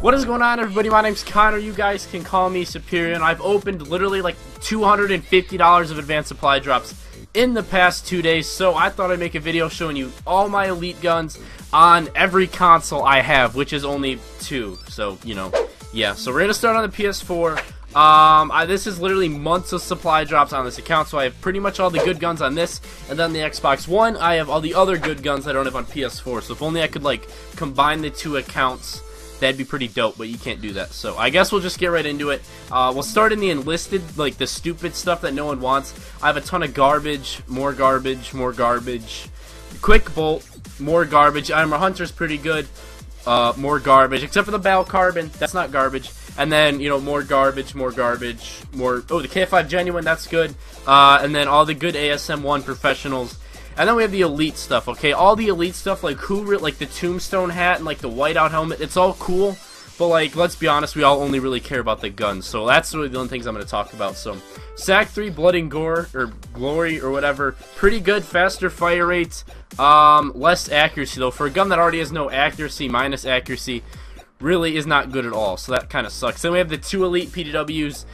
What is going on, everybody? My name's Connor. You guys can call me Superior, and I've opened literally like $250 of advanced supply drops in the past 2 days, so I thought I'd make a video showing you all my elite guns on every console I have, which is only 2, so, you know, yeah. So we're going to start on the PS4. This is literally months of supply drops on this account, so I have pretty much all the good guns on this, and then the Xbox One, I have all the other good guns I don't have on PS4, so if only I could, like, combine the two accounts, that'd be pretty dope, but you can't do that. So I guess we'll just get right into it. We'll start in the enlisted, like the stupid stuff that no one wants. I have a ton of garbage, more garbage, more garbage. Quick bolt, more garbage. Armor Hunter's pretty good, more garbage, except for the Battle Carbon, that's not garbage. And then, you know, more garbage, more garbage, more, oh, the K5 Genuine, that's good. And then all the good ASM1 professionals. And then we have the elite stuff, okay? All the elite stuff, like like the tombstone hat and like the whiteout helmet, it's all cool. But like, let's be honest, we all only really care about the guns. So that's really the only things I'm going to talk about. So, SAC 3, Blood and Gore, or Glory, or whatever, pretty good, faster fire rates, less accuracy though. For a gun that already has no accuracy, minus accuracy, really is not good at all. So that kind of sucks. Then we have the 2 elite PDWs.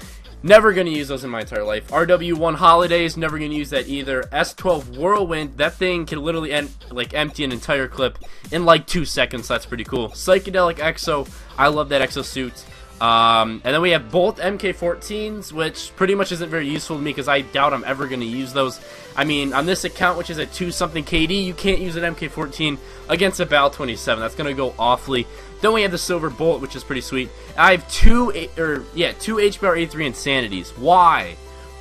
Never going to use those in my entire life. RW1 Holidays, never going to use that either. S12 Whirlwind, that thing can literally empty an entire clip in like 2 seconds. That's pretty cool. Psychedelic Exo, I love that exosuit. And then we have both MK14s, which pretty much isn't very useful to me because I doubt I'm ever going to use those. I mean, on this account, which is a 2-something KD, you can't use an MK14 against a Bal 27. That's going to go awfully. Then we have the Silver Bullet, which is pretty sweet. I have two HBR A3 Insanities. Why?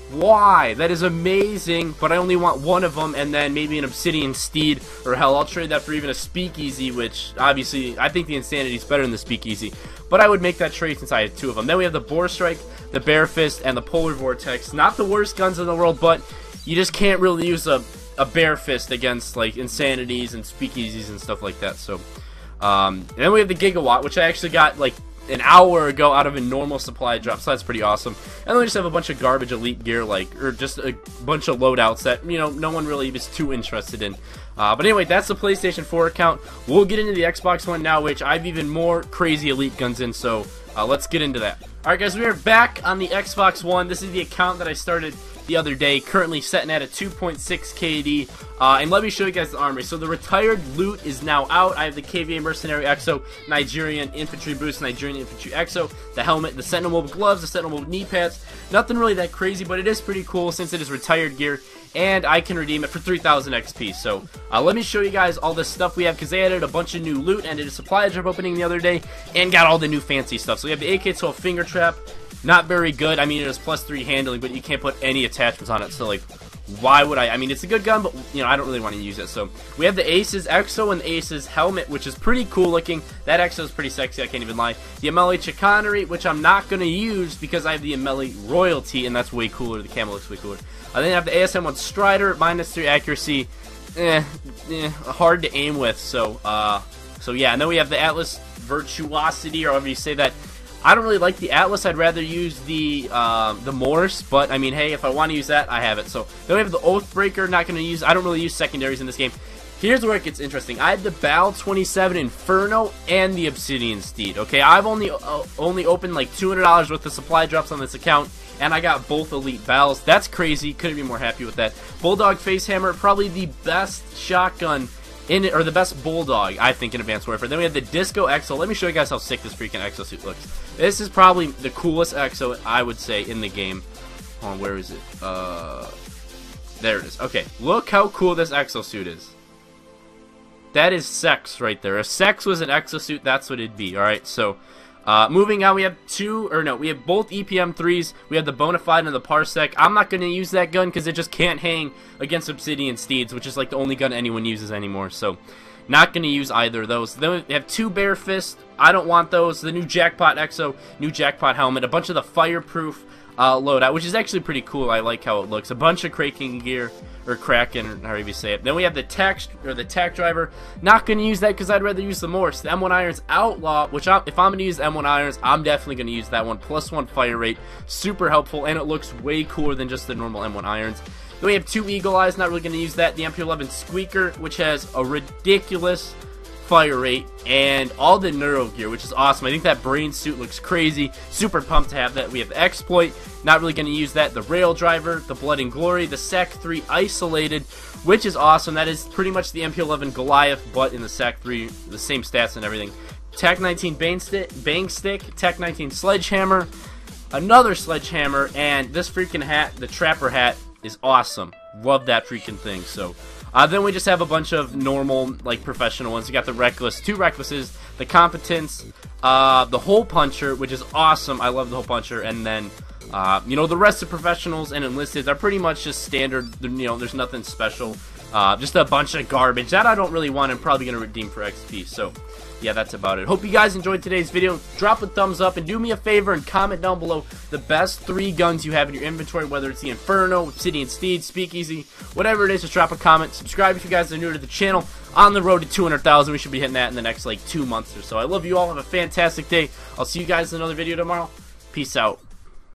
Why? That is amazing, but I only want one of them, and then maybe an Obsidian Steed, or hell, I'll trade that for even a Speakeasy, which, obviously, I think the Insanity is better than the Speakeasy, but I would make that trade since I had 2 of them. Then we have the Boar Strike, the Bear Fist, and the Polar Vortex. Not the worst guns in the world, but you just can't really use a Bear Fist against, like, Insanities and Speakeasies and stuff like that, so... and then we have the Gigawatt, which I actually got like an hour ago out of a normal supply drop, so that's pretty awesome. And then we just have a bunch of garbage elite gear, like, or just a bunch of loadouts that, you know, no one really is too interested in. But anyway, that's the PlayStation 4 account. We'll get into the Xbox One now, which I have even more crazy elite guns in, so let's get into that. Alright guys, we are back on the Xbox One. This is the account that I started the other day, currently setting at a 2.6 KD, and let me show you guys the armory. So the retired loot is now out. I have the KVA Mercenary Exo, Nigerian Infantry Boost, Nigerian Infantry Exo, the helmet, the Sentinel Mobile gloves, the Sentinel Mobile knee pads. Nothing really that crazy, but it is pretty cool since it is retired gear, and I can redeem it for 3,000 XP. So let me show you guys all this stuff we have, because they added a bunch of new loot, and did a supply drop opening the other day, and got all the new fancy stuff. So we have the AK-12 Finger Trap. Not very good. I mean, it has +3 handling, but you can't put any attachments on it, so, like, why would I mean, it's a good gun, but, you know, I don't really want to use it. So, we have the Aces Exo and the Aces Helmet, which is pretty cool looking. That Exo is pretty sexy, I can't even lie. The Amelie Chicanery, which I'm not going to use because I have the Amelie Royalty, and that's way cooler. The camo looks way cooler. Then I have the ASM1 Strider, -3 accuracy. Hard to aim with, so yeah. And then we have the Atlas Virtuosity, or however you say that. I don't really like the Atlas. I'd rather use the Morse, but I mean, hey, if I want to use that, I have it. So then we have the Oathbreaker. Not going to use. I don't really use secondaries in this game. Here's where it gets interesting. I have the Bal 27 Inferno and the Obsidian Steed. Okay, I've only opened like $200 worth of supply drops on this account, and I got both elite Bals. That's crazy. Couldn't be more happy with that. Bulldog Facehammer, probably the best shotgun in it, or the best Bulldog, I think, in Advanced Warfare. Then we have the Disco Exo. Let me show you guys how sick this freaking exosuit looks. This is probably the coolest exo, I would say, in the game. Hold on, where is it? There it is. Okay, look how cool this exosuit is. That is sex right there. If sex was an exosuit, that's what it'd be. Alright, so moving on, we have we have both EPM3s. We have the Bonafide and the Parsec. I'm not going to use that gun because it just can't hang against Obsidian Steeds, which is like the only gun anyone uses anymore. So, not going to use either of those. Then we have 2 Bear Fist. I don't want those. The new Jackpot Exo, new Jackpot Helmet, a bunch of the Fireproof loadout, which is actually pretty cool. I like how it looks. A bunch of Kraken gear, or Kraken, or however you say it. Then we have the Tac Driver. Not going to use that because I'd rather use the Morse. The M1 Irons Outlaw, which if I'm going to use the M1 Irons, I'm definitely going to use that one. +1 fire rate, super helpful, and it looks way cooler than just the normal M1 Irons. Then we have 2 Eagle Eyes, not really going to use that. The MP11 Squeaker, which has a ridiculous fire rate, and all the neuro gear, which is awesome. I think that brain suit looks crazy. Super pumped to have that. We have the exploit, not really going to use that. The rail driver, the blood and glory, the Sec 3 isolated, which is awesome. That is pretty much the MP11 Goliath, but in the Sec 3, the same stats and everything. Tech 19 bang stick, Tech 19 sledgehammer, another sledgehammer, and this freaking hat, the trapper hat, is awesome. Love that freaking thing. So then we just have a bunch of normal, like, professional ones. We got the reckless, 2 recklesses, the competence, the hole puncher, which is awesome. I love the hole puncher. And then you know, the rest of professionals and enlisted are pretty much just standard. You know, there's nothing special. Just a bunch of garbage that I don't really want. I'm probably gonna redeem for XP. So yeah, that's about it. Hope you guys enjoyed today's video. Drop a thumbs up and do me a favor and comment down below the best 3 guns you have in your inventory, whether it's the Inferno, Obsidian Steed, Speakeasy, whatever it is. Just drop a comment. Subscribe if you guys are new to the channel. On the road to 200,000. We should be hitting that in the next like 2 months or so. I love you all. Have a fantastic day. I'll see you guys in another video tomorrow. Peace out.